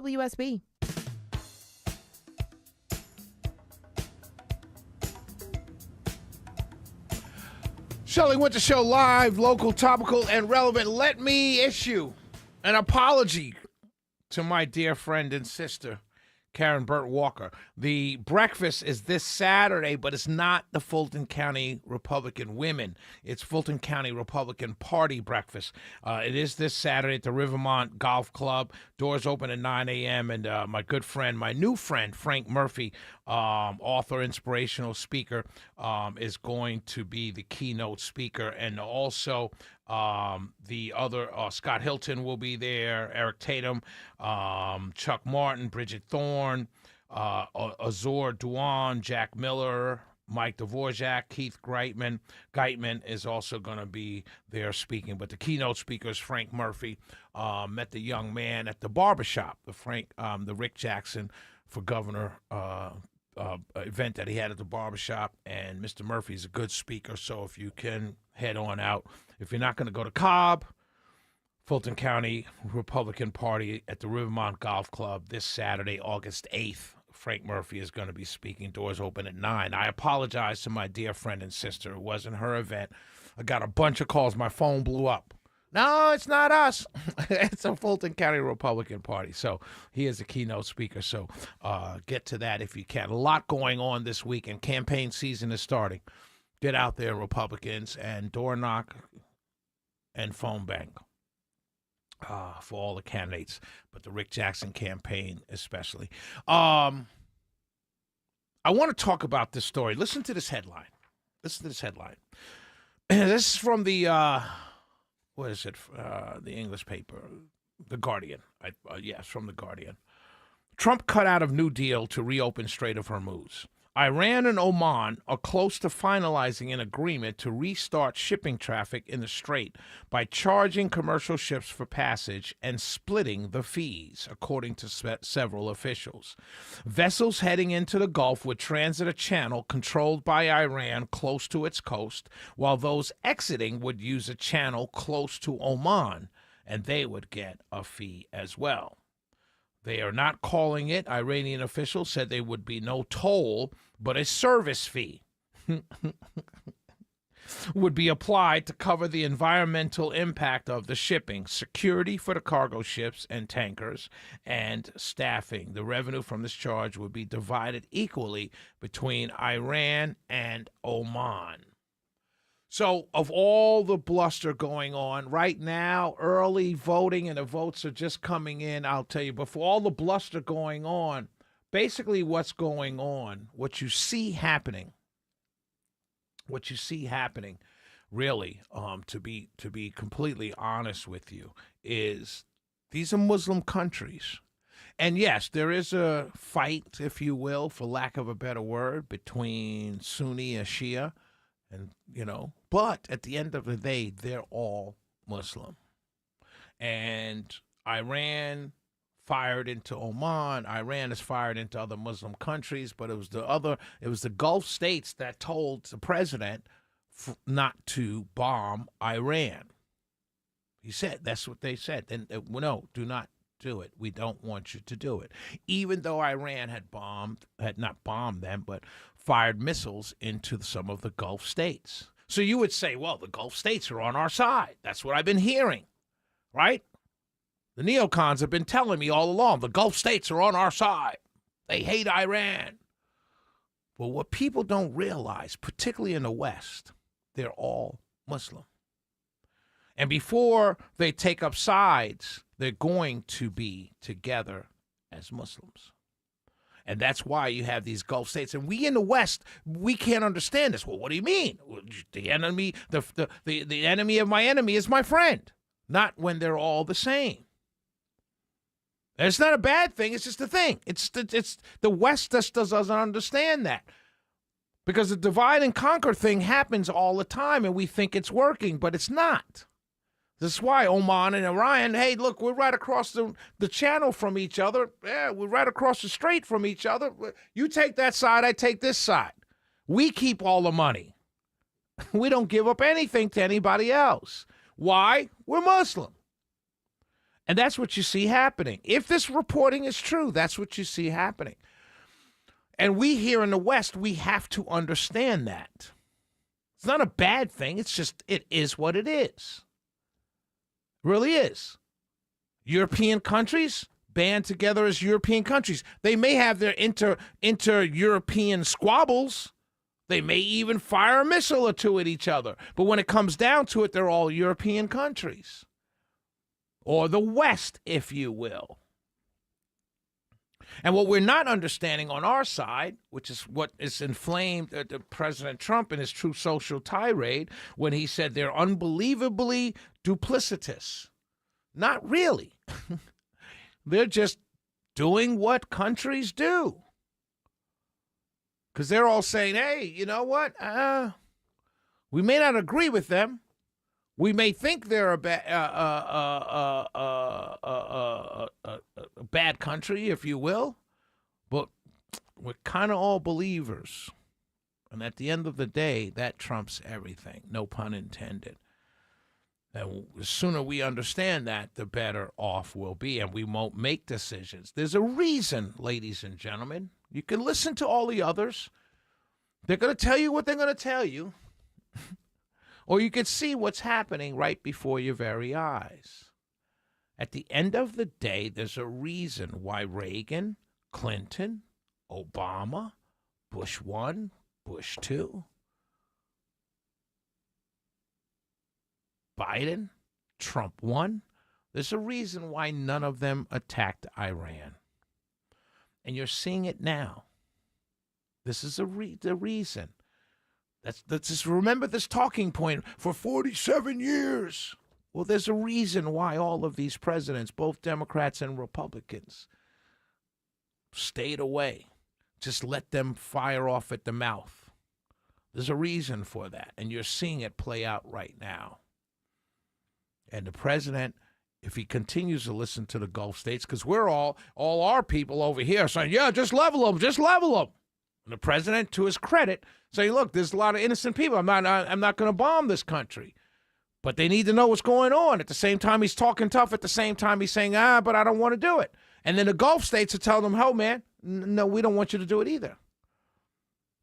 WSB. Shelley Winter Show live, local, topical, and relevant. Let me issue an apology to my dear friend and sister, Karen Burt Walker. The breakfast is this Saturday, but it's not the Fulton County Republican Women. It's Fulton County Republican Party breakfast. It is this Saturday at the Rivermont Golf Club. Doors open at 9 a.m. And my good friend, my new friend, Frank Murphy, author, inspirational speaker, is going to be the keynote speaker. And also the other, Scott Hilton will be there, Eric Tatum, Chuck Martin, Bridget Thorne, Azor Duan, Jack Miller, Mike Dvorak, Keith Geitman. Geitman is also going to be there speaking. But the keynote speaker is Frank Murphy. Met the young man at the barbershop, the Rick Jackson for Governor event that he had at the barbershop. And Mr. Murphy's a good speaker, so if you can head on out. If you're not going to go to Cobb, Fulton County Republican Party at the Rivermont Golf Club this Saturday, August 8th. Frank Murphy is going to be speaking. Doors open at 9. I apologize to my dear friend and sister. It wasn't her event. I got a bunch of calls. My phone blew up. No, it's not us. It's a Fulton County Republican Party. So he is a keynote speaker. So get to that if you can. A lot going on this week, and campaign season is starting. Get out there, Republicans, and door knock and phone bang for all the candidates, but the Rick Jackson campaign especially. I want to talk about this story. Listen to this headline. This is from the, the English paper, The Guardian. Yes, from The Guardian. Trump cut out of New Deal to reopen Strait of Hormuz. Iran and Oman are close to finalizing an agreement to restart shipping traffic in the strait by charging commercial ships for passage and splitting the fees, according to several officials. Vessels heading into the Gulf would transit a channel controlled by Iran close to its coast, while those exiting would use a channel close to Oman, and they would get a fee as well. They are not calling it, Iranian officials said there would be no toll, but a service fee would be applied to cover the environmental impact of the shipping, security for the cargo ships and tankers, and staffing. The revenue from this charge would be divided equally between Iran and Oman. So of all the bluster going on right now, early voting and the votes are just coming in, I'll tell you, but for all the bluster going on, basically what's going on, what you see happening, really, to be completely honest with you, is these are Muslim countries. And yes, there is a fight, if you will, for lack of a better word, between Sunni and Shia. And, but at the end of the day, they're all Muslim. And Iran fired into Oman. Iran is fired into other Muslim countries, but it was the Gulf states that told the president not to bomb Iran. He said, that's what they said. And no, do not do it. We don't want you to do it. Even though Iran had not bombed them, but fired missiles into some of the Gulf states. So you would say, well, the Gulf states are on our side. That's what I've been hearing, right? The neocons have been telling me all along, the Gulf states are on our side. They hate Iran. Well, what people don't realize, particularly in the West, they're all Muslim. And before they take up sides, they're going to be together as Muslims. And that's why you have these Gulf states. And we in the West, we can't understand this. Well, what do you mean? The enemy, the enemy of my enemy is my friend. Not when they're all the same. And it's not a bad thing. It's just a thing. It's the West just doesn't understand that. Because the divide and conquer thing happens all the time, and we think it's working, but it's not. This is why Oman and Iran, hey, look, we're right across the channel from each other. Yeah, we're right across the strait from each other. You take that side, I take this side. We keep all the money. We don't give up anything to anybody else. Why? We're Muslim. And that's what you see happening. If this reporting is true, that's what you see happening. And we here in the West, we have to understand that. It's not a bad thing. It's just, it is what it is. It really is. European countries band together as European countries. They may have their inter-European squabbles. They may even fire a missile or two at each other. But when it comes down to it, they're all European countries. Or the West, if you will. And what we're not understanding on our side, which is what is inflamed President Trump in his True Social tirade when he said they're unbelievably duplicitous. Not really. They're just doing what countries do. Because they're all saying, hey, you know what? We may not agree with them. We may think they're a bad country, if you will, but we're kind of all believers. And at the end of the day, that trumps everything. No pun intended. And the sooner we understand that, the better off we'll be, and we won't make decisions. There's a reason, ladies and gentlemen. You can listen to all the others. They're going to tell you what they're going to tell you. Or you could see what's happening right before your very eyes. At the end of the day, there's a reason why Reagan, Clinton, Obama, Bush 1, Bush 2, Biden, Trump 1, there's a reason why none of them attacked Iran. And you're seeing it now. This is the reason. Let's just remember this talking point for 47 years. Well, there's a reason why all of these presidents, both Democrats and Republicans, stayed away. Just let them fire off at the mouth. There's a reason for that, and you're seeing it play out right now. And the president, if he continues to listen to the Gulf states, because we're all our people over here saying, yeah, just level them, just level them. And the president, to his credit, saying, look, there's a lot of innocent people. I'm not going to bomb this country. But they need to know what's going on. At the same time, he's talking tough. At the same time, he's saying, but I don't want to do it. And then the Gulf states are telling him, oh, man, no, we don't want you to do it either.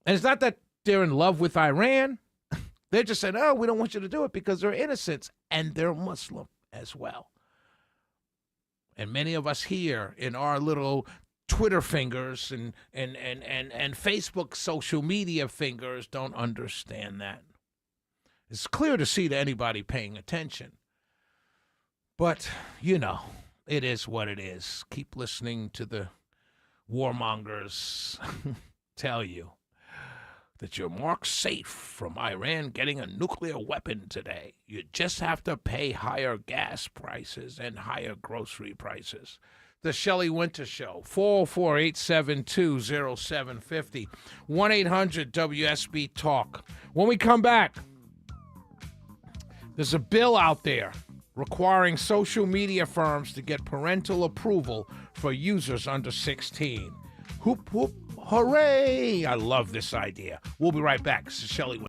And it's not that they're in love with Iran. They're just saying, oh, we don't want you to do it because they're innocents and they're Muslim as well. And many of us here in our little Twitter fingers and Facebook social media fingers don't understand that. It's clear to see to anybody paying attention. But, you know, it is what it is. Keep listening to the warmongers tell you that you're marked safe from Iran getting a nuclear weapon today. You just have to pay higher gas prices and higher grocery prices. The Shelley Winter Show, 404-872-0750, 1-800-WSB-TALK. When we come back, there's a bill out there requiring social media firms to get parental approval for users under 16. Whoop, whoop, hooray! I love this idea. We'll be right back. This is Shelley Winter.